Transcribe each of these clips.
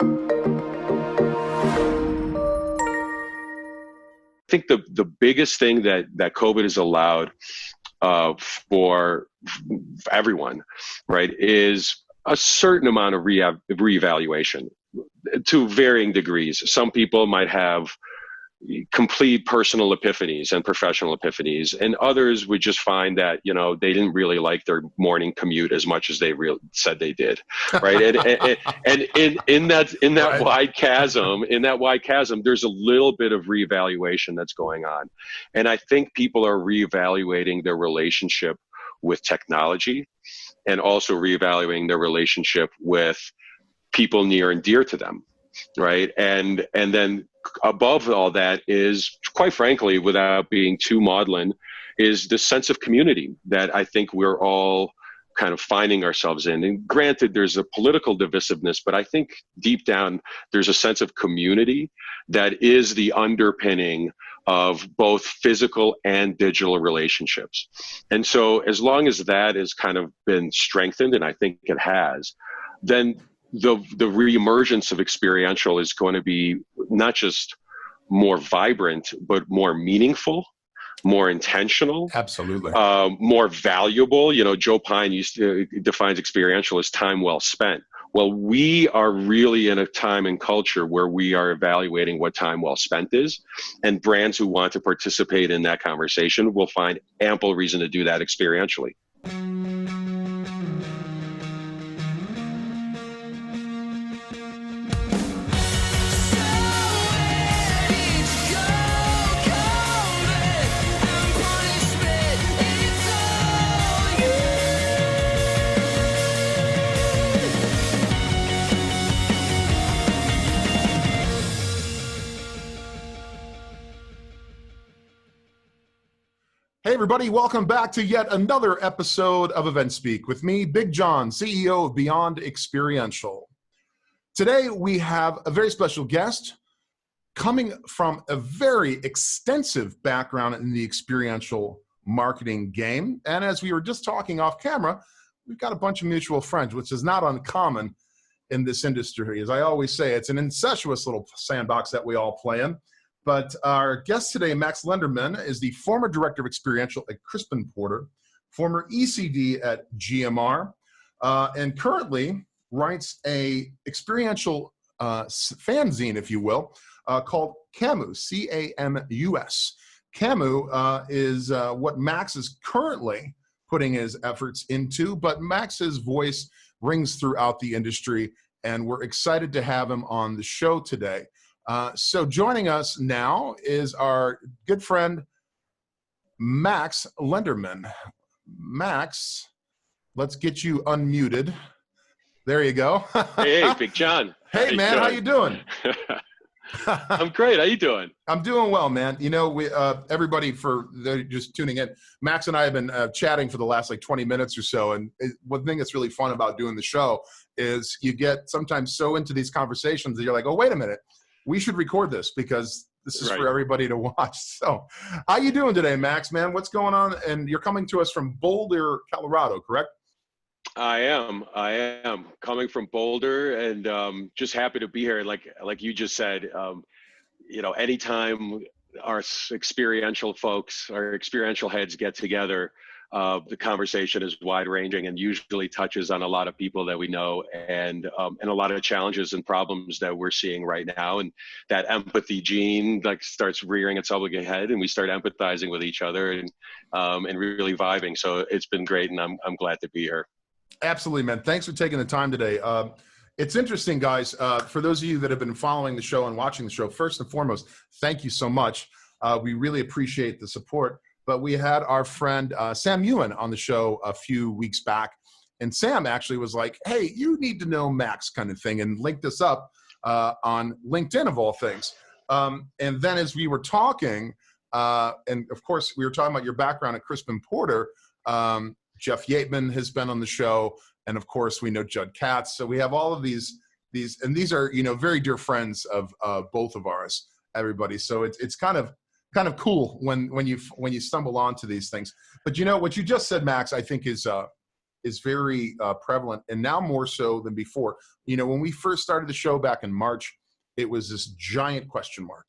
I think the biggest thing that COVID has allowed for everyone, right, is a certain amount of reevaluation to varying degrees. Some people might have complete personal epiphanies and professional epiphanies, and others would just find that they didn't really like their morning commute as much as they said they did, right? And in that Right. wide chasm, there's a little bit of reevaluation that's going on, and I think people are reevaluating their relationship with technology, and also reevaluating their relationship with people near and dear to them, right? And then above all that is, quite frankly, without being too maudlin, is the sense of community that I think we're all kind of finding ourselves in. And granted, there's a political divisiveness, but I think deep down there's a sense of community that is the underpinning of both physical and digital relationships. And so as long as that has kind of been strengthened, and I think it has, then the reemergence of experiential is going to be not just more vibrant, but more meaningful, more intentional, Absolutely. more valuable. Joe Pine defines experiential as time well spent. Well, we are really in a time and culture where we are evaluating what time well spent is, and brands who want to participate in that conversation will find ample reason to do that experientially. Hey, everybody. Welcome back to yet another episode of EventSpeak with me, Big John, CEO of Beyond Experiential. Today, we have a very special guest coming from a very extensive background in the experiential marketing game. And as we were just talking off camera, we've got a bunch of mutual friends, which is not uncommon in this industry. As I always say, it's an incestuous little sandbox that we all play in. But our guest today, Max Lenderman, is the former director of experiential at Crispin Porter, former ECD at GMR, and currently writes a experiential fanzine, if you will, called Camus, C-A-M-U-S. Camus is what Max is currently putting his efforts into, but Max's voice rings throughout the industry, and we're excited to have him on the show today. So joining us now is our good friend, Max Lenderman. Max, let's get you unmuted. There you go. Hey, Big John. Hey, man, how you doing? I'm great. How you doing? I'm doing well, man. We everybody for just tuning in, Max and I have been chatting for the last 20 minutes or so. And one thing that's really fun about doing the show is you get sometimes so into these conversations that you're like, oh, wait a minute. We should record this because this is right. For everybody to watch. So how you doing today, Max, man? What's going on? And you're coming to us from Boulder, Colorado, correct? I am coming from Boulder, and just happy to be here. Like you just said, anytime our experiential folks, our experiential heads get together, the conversation is wide ranging and usually touches on a lot of people that we know and a lot of challenges and problems that we're seeing right now. And that empathy gene starts rearing its ugly head, and we start empathizing with each other and really vibing. So it's been great, and I'm glad to be here. Absolutely, man. Thanks for taking the time today. It's interesting, guys. For those of you that have been following the show and watching the show, first and foremost, thank you so much. We really appreciate the support. But we had our friend Sam Ewan on the show a few weeks back. And Sam actually was like, hey, you need to know Max kind of thing, and linked us up on LinkedIn of all things. And then as we were talking, and of course, we were talking about your background at Crispin Porter, Jeff Yateman has been on the show. And of course, we know Judd Katz. So we have all of these, and these are, very dear friends of both of ours, everybody. So it's kind of cool when you stumble onto these things. But what you just said, Max, I think is is very prevalent, and now more so than before. When we first started the show back in March, it was this giant question mark,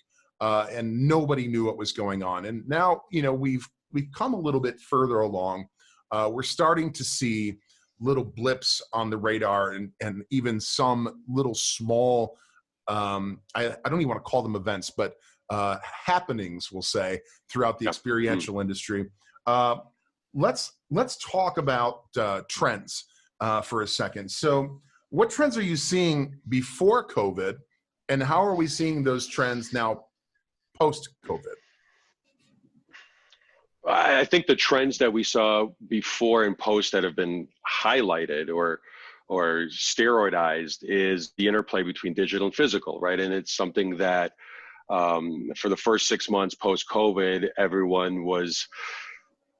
and nobody knew what was going on. And now, we've come a little bit further along. We're starting to see little blips on the radar, and even some little small, I don't even want to call them events, but happenings, we'll say, throughout the experiential industry. Let's talk about trends for a second. So what trends are you seeing before COVID, and how are we seeing those trends now post-COVID? I think the trends that we saw before and post that have been highlighted or steroidized is the interplay between digital and physical, right? And it's something that for the first 6 months post-COVID, everyone was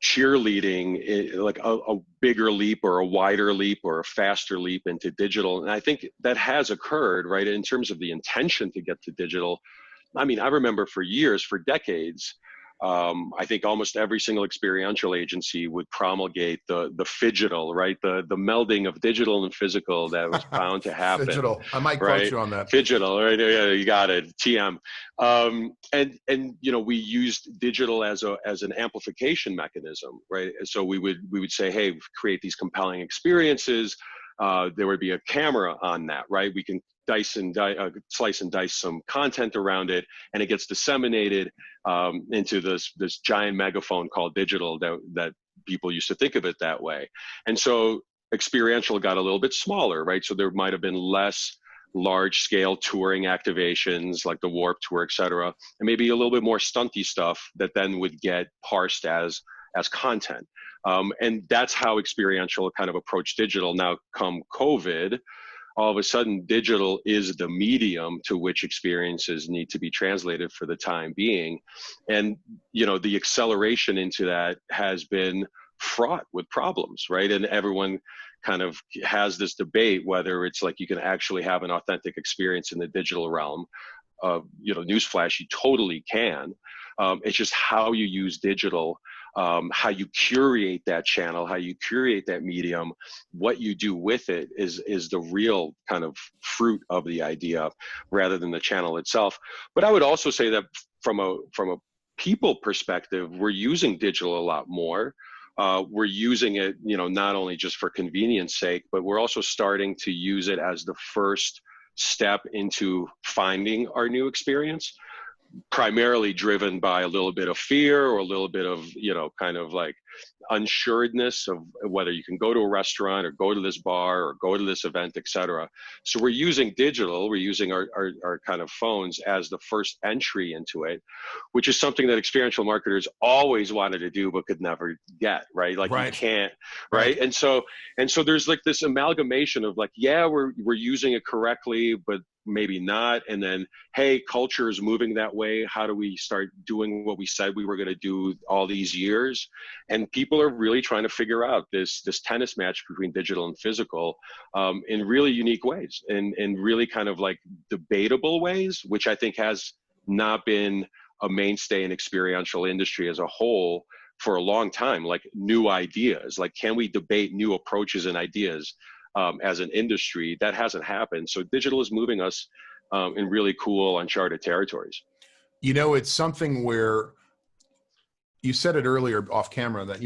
cheerleading like a bigger leap or a wider leap or a faster leap into digital. And I think that has occurred, right? In terms of the intention to get to digital. I mean, I remember for years, for decades, I think almost every single experiential agency would promulgate the phygital, right? The melding of digital and physical that was bound to happen. Phygital. I might right? quote you on that. Phygital, right? Yeah, you got it. TM. And we used digital as an amplification mechanism, right? So we would say, hey, create these compelling experiences. There would be a camera on that, right? We can slice and dice some content around it, and it gets disseminated into this giant megaphone called digital that people used to think of it that way. And so experiential got a little bit smaller, right? So there might have been less large scale touring activations like the Warp Tour, et cetera, and maybe a little bit more stunty stuff that then would get parsed as content. And that's how experiential kind of approached digital. Now come COVID, all of a sudden digital is the medium to which experiences need to be translated for the time being. And, the acceleration into that has been fraught with problems, right? And everyone kind of has this debate whether it's like you can actually have an authentic experience in the digital realm. Newsflash, you totally can. It's just how you use digital, how you curate that channel, how you curate that medium, what you do with it is the real kind of fruit of the idea rather than the channel itself. But I would also say that from a people perspective, we're using digital a lot more. We're using it, not only just for convenience sake, but we're also starting to use it as the first step into finding our new experience, primarily driven by a little bit of fear or a little bit of, kind of like unsureness of whether you can go to a restaurant or go to this bar or go to this event, et cetera. So we're using digital, we're using our kind of phones as the first entry into it, which is something that experiential marketers always wanted to do but could never get, right? Like right. You can't, right? And so there's like this amalgamation of like, yeah, we're using it correctly, but maybe not. And then, hey, culture is moving that way. How do we start doing what we said we were going to do all these years? And people are really trying to figure out this tennis match between digital and physical in really unique ways, in really kind of like debatable ways, which I think has not been a mainstay in experiential industry as a whole for a long time. Like new ideas, like can we debate new approaches and ideas? As an industry, that hasn't happened. So digital is moving us in really cool, uncharted territories. It's something where you said it earlier off camera that,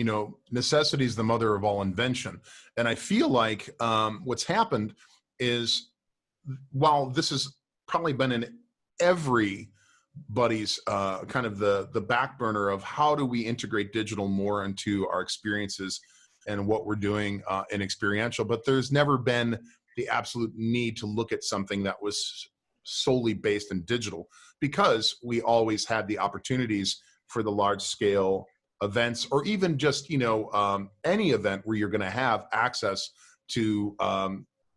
necessity is the mother of all invention. And I feel like what's happened is, while this has probably been in everybody's kind of the back burner of how do we integrate digital more into our experiences and what we're doing in experiential, but there's never been the absolute need to look at something that was solely based in digital, because we always had the opportunities for the large scale events, or even just, any event where you're going to have access to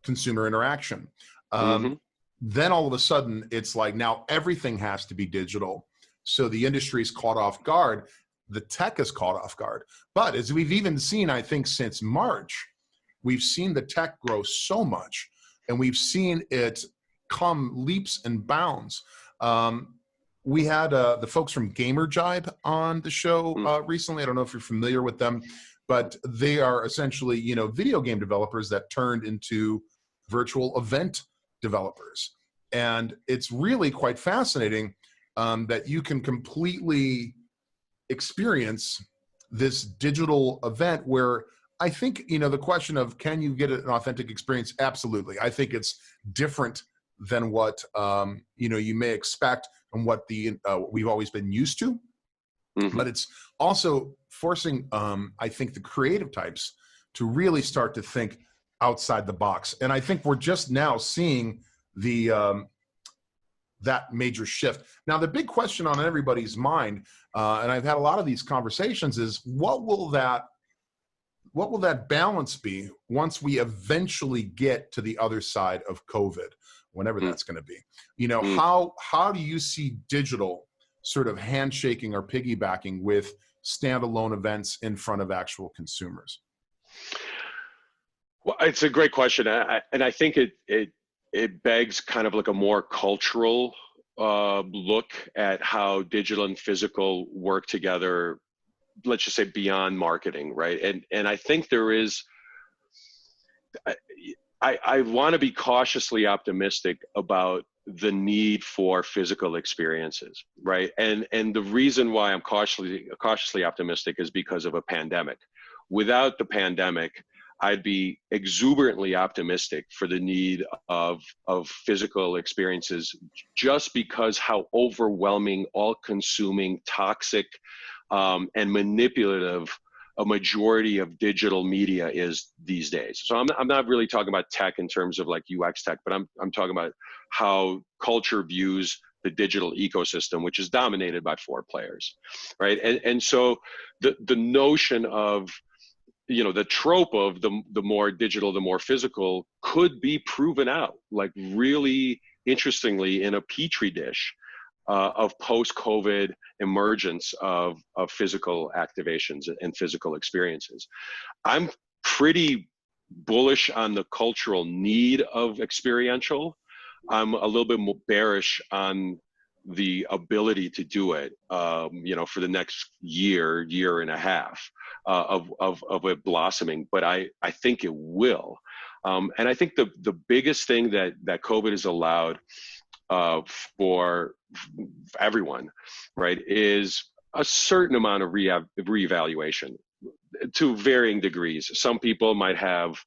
consumer interaction. Then all of a sudden it's like, now everything has to be digital. So the industry's caught off guard. The tech is caught off guard. But as we've even seen, I think since March, we've seen the tech grow so much, and we've seen it come leaps and bounds. We had the folks from Gamer Jibe on the show recently. I don't know if you're familiar with them, but they are essentially, video game developers that turned into virtual event developers. And it's really quite fascinating that you can completely experience this digital event where I think, the question of can you get an authentic experience? Absolutely. I think it's different than what, you may expect and what we've always been used to. Mm-hmm. But it's also forcing, I think, the creative types to really start to think outside the box. And I think we're just now seeing that major shift. Now, the big question on everybody's mind, and I've had a lot of these conversations, is what will that balance be once we eventually get to the other side of COVID, whenever that's going to be? How do you see digital sort of handshaking or piggybacking with standalone events in front of actual consumers? Well, it's a great question, and I think it begs kind of like a more cultural look at how digital and physical work together. Let's just say beyond marketing, right? And I think there is. I want to be cautiously optimistic about the need for physical experiences, right? And the reason why I'm cautiously optimistic is because of a pandemic. Without the pandemic, I'd be exuberantly optimistic for the need of physical experiences, just because how overwhelming, all-consuming, toxic, and manipulative a majority of digital media is these days. So I'm not really talking about tech in terms of like UX tech, but I'm talking about how culture views the digital ecosystem, which is dominated by 4 players, right? And so the notion of, the trope of the more digital, the more physical could be proven out, like really interestingly, in a petri dish of post-COVID emergence of physical activations and physical experiences. I'm pretty bullish on the cultural need of experiential. I'm a little bit more bearish on the ability to do it, for the next year and a half of it blossoming. But I think it will. And I think the biggest thing that COVID has allowed for everyone, right, is a certain amount of reevaluation to varying degrees. Some people might have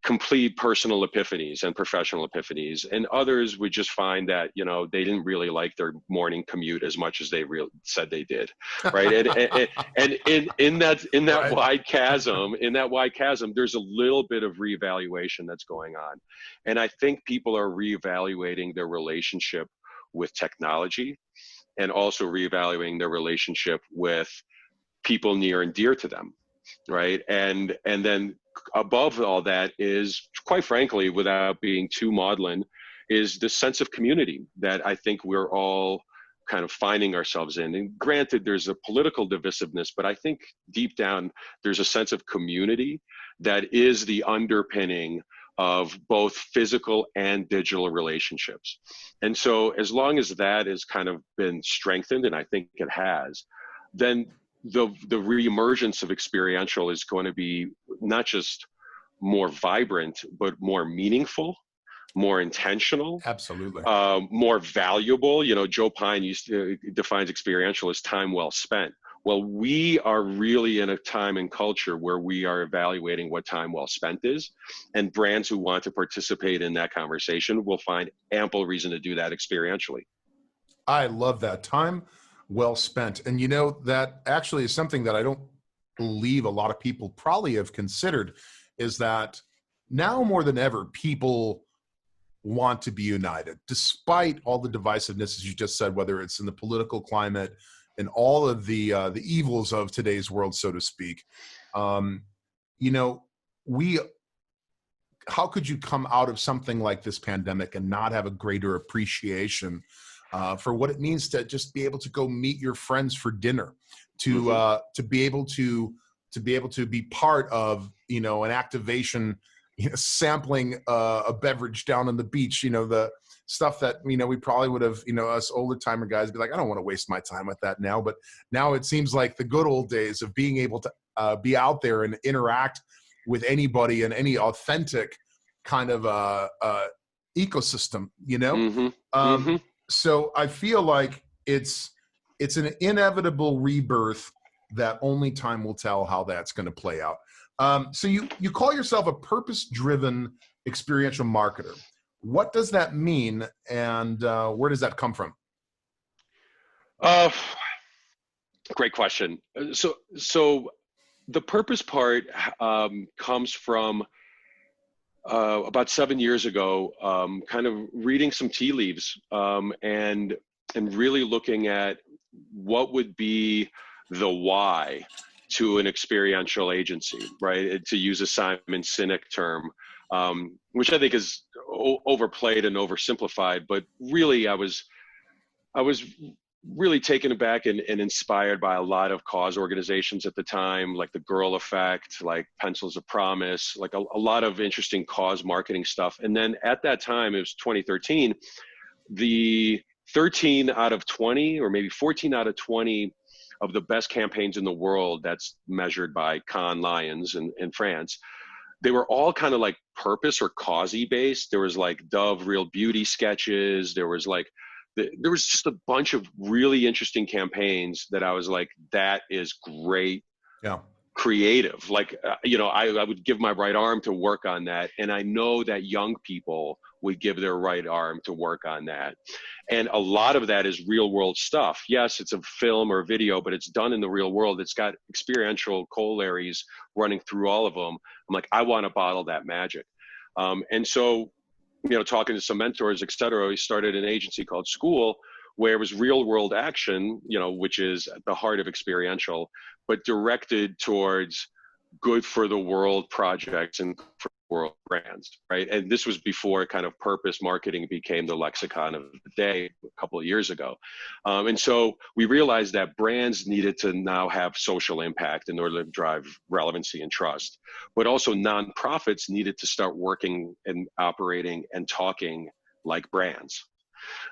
complete personal epiphanies and professional epiphanies, and others would just find that they didn't really like their morning commute as much as they said they did, right? and in that right. wide chasm, there's a little bit of reevaluation that's going on, and I think people are reevaluating their relationship with technology, and also reevaluating their relationship with people near and dear to them, right? And then above all that is, quite frankly, without being too maudlin, is the sense of community that I think we're all kind of finding ourselves in. And granted, there's a political divisiveness, but I think deep down, there's a sense of community that is the underpinning of both physical and digital relationships. And so as long as that has kind of been strengthened, and I think it has, then the reemergence of experiential is going to be not just more vibrant, but more meaningful, more intentional. Absolutely. More valuable. Joe Pine defines experiential as time well spent. Well, we are really in a time and culture where we are evaluating what time well spent is, and brands who want to participate in that conversation will find ample reason to do that experientially. I love that. Time well spent. And that actually is something that I don't believe a lot of people probably have considered, is that now more than ever, people want to be united, despite all the divisiveness, as you just said, whether it's in the political climate and all of the evils of today's world, so to speak. How could you come out of something like this pandemic and not have a greater appreciation for what it means to just be able to go meet your friends for dinner, to be able to be part of an activation, sampling a beverage down on the beach, the stuff that we probably would have, us older timer guys be like, I don't want to waste my time with that now. But now it seems like the good old days of being able to be out there and interact with anybody in any authentic kind of ecosystem, you know? Mm-hmm. Mm-hmm. So I feel like it's an inevitable rebirth that only time will tell how that's going to play out. So you call yourself a purpose-driven experiential marketer. What does that mean, and where does that come from? Great question. So the purpose part comes from about 7 years ago, kind of reading some tea leaves and really looking at what would be the why to an experiential agency, right? To use a Simon Sinek term, which I think is overplayed and oversimplified, but really I was really taken aback and inspired by a lot of cause organizations at the time, like the Girl Effect, like Pencils of Promise, like a lot of interesting cause marketing stuff. And then at that time, it was 2013, the 13 out of 20 or maybe 14 out of 20 of the best campaigns in the world, that's measured by Cannes Lions in France, they were all kind of like purpose or causey based. There was like Dove Real Beauty sketches. There was just a bunch of really interesting campaigns that I was like, that is great. Yeah. Creative. Like, I would give my right arm to work on that. And I know that young people would give their right arm to work on that. And a lot of that is real world stuff. Yes, it's a film or video, but it's done in the real world. It's got experiential corollaries running through all of them. I'm like, I want to bottle that magic. And so, talking to some mentors, et cetera, we started an agency called School, where it was real world action, which is at the heart of experiential, but directed towards good for the world projects and for world brands, right? And this was before kind of purpose marketing became the lexicon of the day a couple of years ago. And so we realized that brands needed to now have social impact in order to drive relevancy and trust, but also nonprofits needed to start working and operating and talking like brands.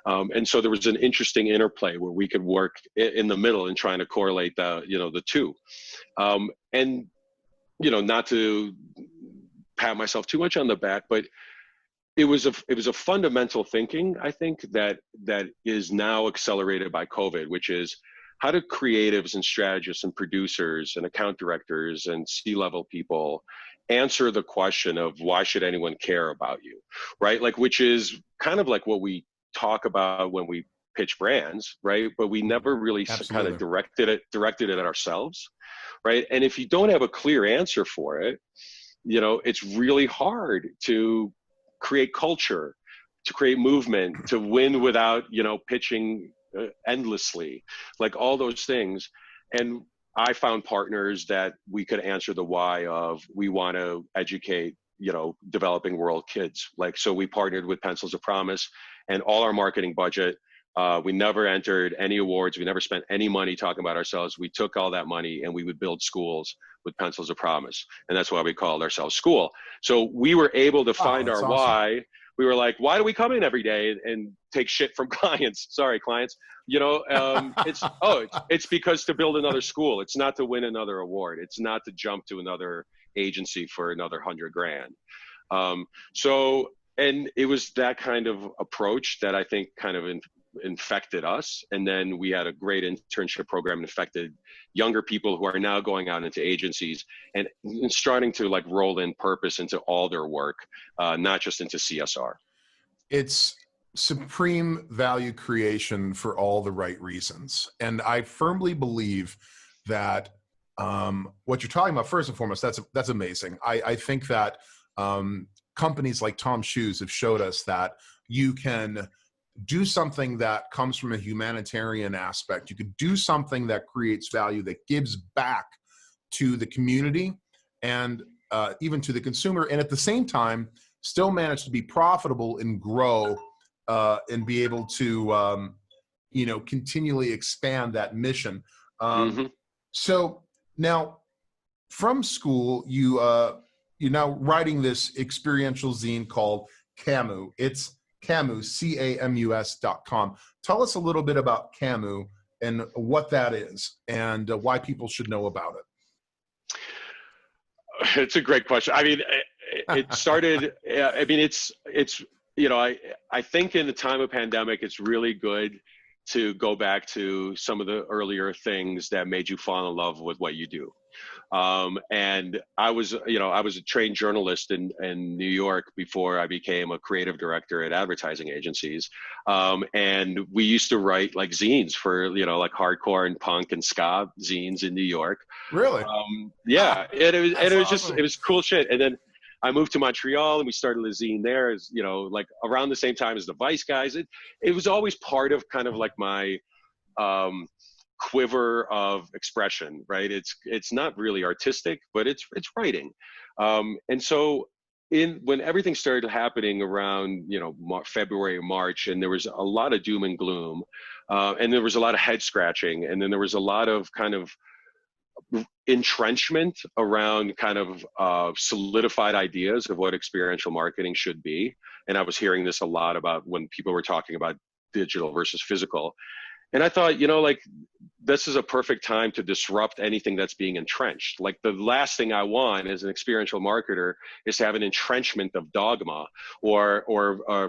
And so there was an interesting interplay where we could work in the middle and trying to correlate the two. And, not to pat myself too much on the back, but it was a fundamental thinking, I think, that is now accelerated by COVID, which is how do creatives and strategists and producers and account directors and C-level people answer the question of why should anyone care about you, right? Like, which is kind of like what we talk about when we pitch brands, right? But we never really kind of directed it at ourselves, right? And if you don't have a clear answer for it, it's really hard to create culture, to create movement, to win without, pitching endlessly, like all those things. And I found partners that we could answer the why of, we want to educate, developing world kids. Like, so we partnered with Pencils of Promise, and all our marketing budget, we never entered any awards. We never spent any money talking about ourselves. We took all that money and we would build schools with Pencils of Promise. And that's why we called ourselves School. So we were able to find our awesome. Why. We were like, why do we come in every day and take shit from clients? Sorry, clients. It's because to build another school. It's not to win another award. It's not to jump to another agency for another $100,000. And it was that kind of approach that I think kind of infected us. And then we had a great internship program that affected younger people who are now going out into agencies and starting to like roll in purpose into all their work, not just into CSR. It's supreme value creation for all the right reasons. And I firmly believe that what you're talking about, first and foremost, that's amazing. I think that companies like Tom Shoes have showed us that you can do something that comes from a humanitarian aspect. You could do something that creates value, that gives back to the community and even to the consumer, and at the same time, still manage to be profitable and grow and be able to, continually expand that mission. So now, from School, you're now writing this experiential zine called Camus. It's Camus, CAMUS.com. Tell us a little bit about Camus and what that is and why people should know about it. It's a great question. I mean, it started, I mean, it's, you know, I think in the time of pandemic, it's really good to go back to some of the earlier things that made you fall in love with what you do. And I was, you know, I was a trained journalist in New York before I became a creative director at advertising agencies. And we used to write like zines for, you know, like hardcore and punk and ska zines in New York. Really? Yeah, and it was just, Awesome. it was cool shit. And then I moved to Montreal and we started a zine there, as you know, like around the same time as the Vice guys. It was always part of kind of like my um, quiver of expression, right? It's not really artistic, but it's writing. And so when everything started happening around, you know, February, March, and there was a lot of doom and gloom, and there was a lot of head scratching, and then there was a lot of kind of entrenchment around kind of solidified ideas of what experiential marketing should be. And I was hearing this a lot about when people were talking about digital versus physical. And I thought, you know, like this is a perfect time to disrupt anything that's being entrenched. Like the last thing I want as an experiential marketer is to have an entrenchment of dogma or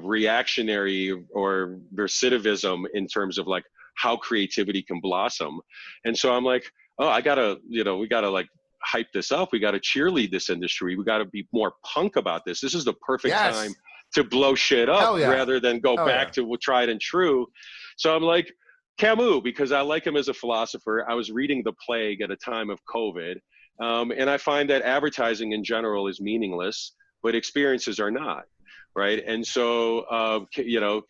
reactionary or recidivism in terms of like how creativity can blossom. And so I'm like, oh, I gotta, you know, we gotta like hype this up. We gotta cheerlead this industry. We gotta be more punk about this. This is the perfect time Yes. to blow shit up Hell yeah. rather than go Hell back yeah. to tried and true. So I'm like, Camus, because I like him as a philosopher. I was reading The Plague at a time of COVID, and I find that advertising in general is meaningless, but experiences are not, right? And so, you know,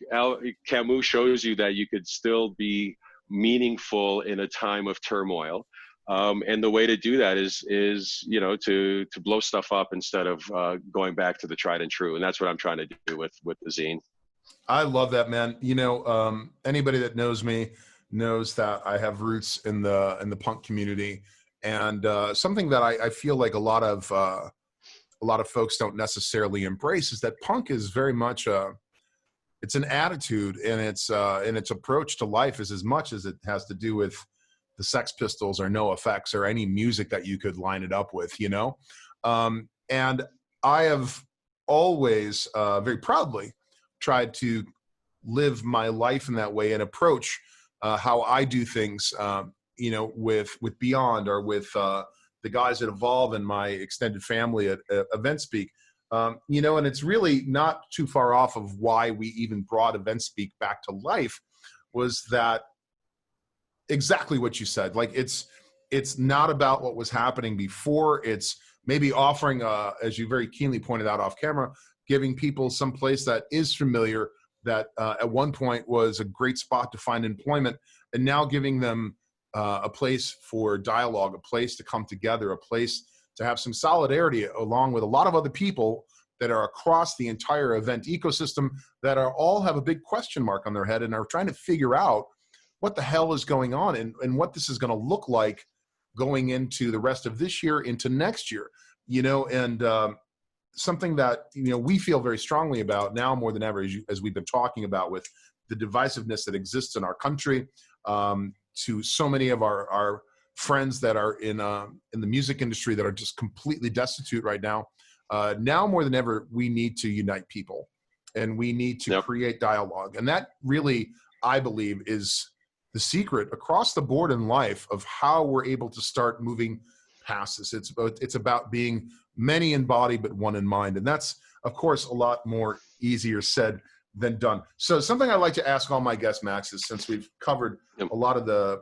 Camus shows you that you could still be meaningful in a time of turmoil. And the way to do that is you know to blow stuff up instead of going back to the tried and true, and that's what I'm trying to do with the zine. I love that, man. You know, anybody that knows me knows that I have roots in the punk community, and something that I feel like a lot of folks don't necessarily embrace is that punk is very much it's an attitude, and its approach to life is as much as it has to do with the Sex Pistols or NoFX or any music that you could line it up with, you know. And I have always very proudly tried to live my life in that way and approach how I do things, you know, with Beyond or with the guys that evolve in my extended family at EventSpeak. You know, and it's really not too far off of why we even brought EventSpeak back to life, was that exactly what you said. Like it's not about what was happening before. It's maybe offering, as you very keenly pointed out off camera, giving people some place that is familiar, that at one point was a great spot to find employment, and now giving them a place for dialogue, a place to come together, a place to have some solidarity along with a lot of other people that are across the entire event ecosystem that are all have a big question mark on their head and are trying to figure out what the hell is going on and what this is going to look like going into the rest of this year, into next year, you know. And something that, you know, we feel very strongly about now more than ever, as we've been talking about with the divisiveness that exists in our country, to so many of our friends that are in the music industry that are just completely destitute right now. Now more than ever, we need to unite people, and we need to create dialogue. And that really, I believe, is the secret across the board in life of how we're able to start moving past this. It's about being many in body, but one in mind. And that's, of course, a lot more easier said than done. So something I like to ask all my guests, Max, is, since we've covered a lot of the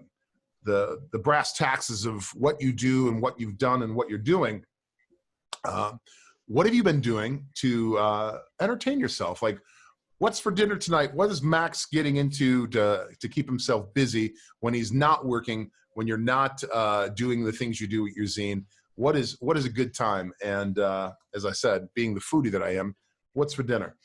brass taxes of what you do and what you've done and what you're doing, what have you been doing to entertain yourself? Like, what's for dinner tonight? What is Max getting into to keep himself busy when he's not working, when you're not doing the things you do at your zine? What is a good time? And as I said, being the foodie that I am, what's for dinner?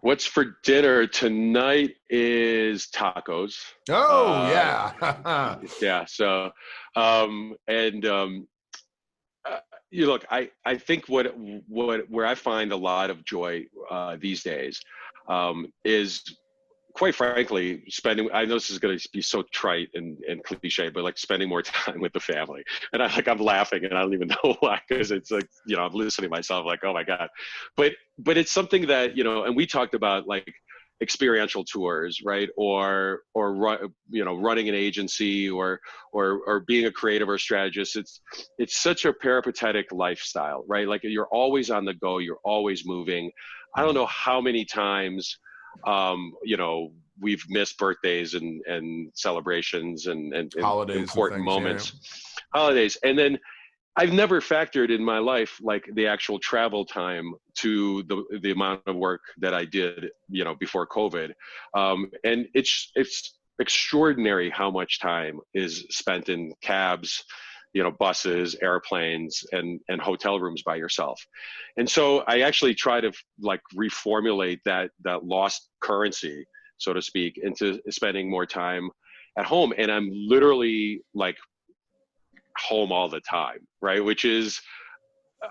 What's for dinner tonight is tacos. Oh, yeah. Yeah. So, you look, I think where I find a lot of joy these days is quite frankly, I know this is going to be so trite and cliche, but like spending more time with the family. And I'm laughing and I don't even know why, because it's like, I'm listening to myself like, oh my God. But it's something that, and we talked about like experiential tours, right? Or running an agency or being a creative or a strategist. It's such a peripatetic lifestyle, right? Like you're always on the go, you're always moving. I don't know how many times, we've missed birthdays and celebrations and Holidays important and things, moments, holidays. And then I've never factored in my life like the actual travel time to the amount of work that I did, before COVID. And it's extraordinary how much time is spent in cabs, buses, airplanes, and hotel rooms by yourself. And so I actually try to like reformulate that lost currency, so to speak, into spending more time at home. And I'm literally like home all the time, right? Which is,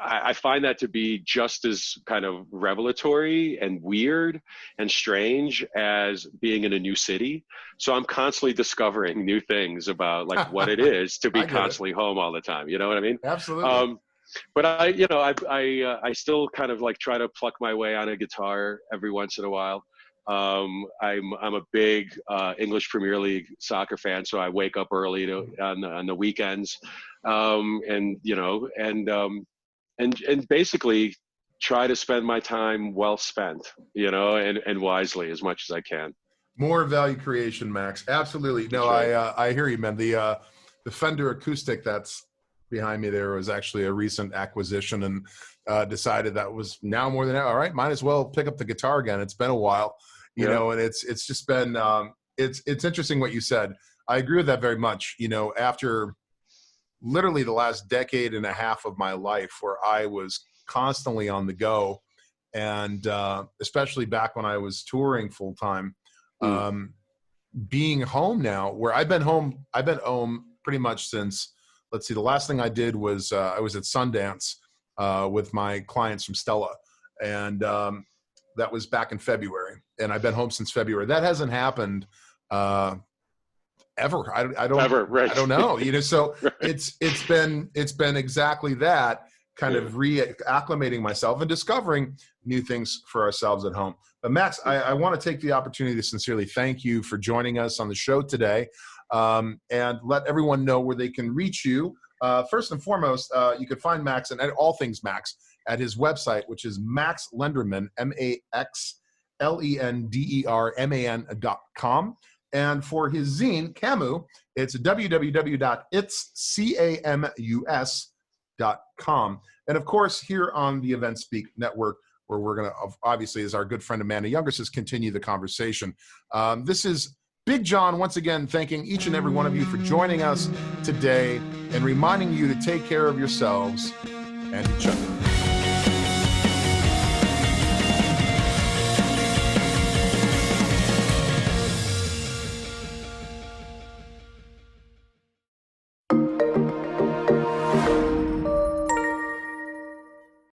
I find that to be just as kind of revelatory and weird and strange as being in a new city. So I'm constantly discovering new things about like what it is to be constantly home all the time. You know what I mean? Absolutely. But I still kind of like try to pluck my way on a guitar every once in a while. I'm a big English Premier League soccer fan, so I wake up early on the weekends, and basically try to spend my time well spent, and wisely as much as I can. More value creation, Max. Absolutely. No, right. I hear you, man. The Fender acoustic that's behind me there was actually a recent acquisition, and decided that was now more than all right. Might as well pick up the guitar again. It's been a while. And it's just been, it's interesting what you said. I agree with that very much. After literally the last decade and a half of my life where I was constantly on the go, and especially back when I was touring full time, being home now, where I've been home pretty much since, let's see, the last thing I did was I was at Sundance with my clients from Stella, and that was back in February, and I've been home since February. That hasn't happened ever. I don't ever, right. I don't know. So right. it's been exactly that, kind of reacclimating myself and discovering new things for ourselves at home. But Max, I want to take the opportunity to sincerely thank you for joining us on the show today, and let everyone know where they can reach you. First and foremost, you can find Max and all things Max at his website, which is Max Lenderman, MaxLenderman.com. And for his zine, Camus, it's www.itscamus.com. And of course, here on the EventSpeak network, where we're going to, obviously, as our good friend Amanda Younger says, continue the conversation. This is Big John, once again, thanking each and every one of you for joining us today and reminding you to take care of yourselves and each other.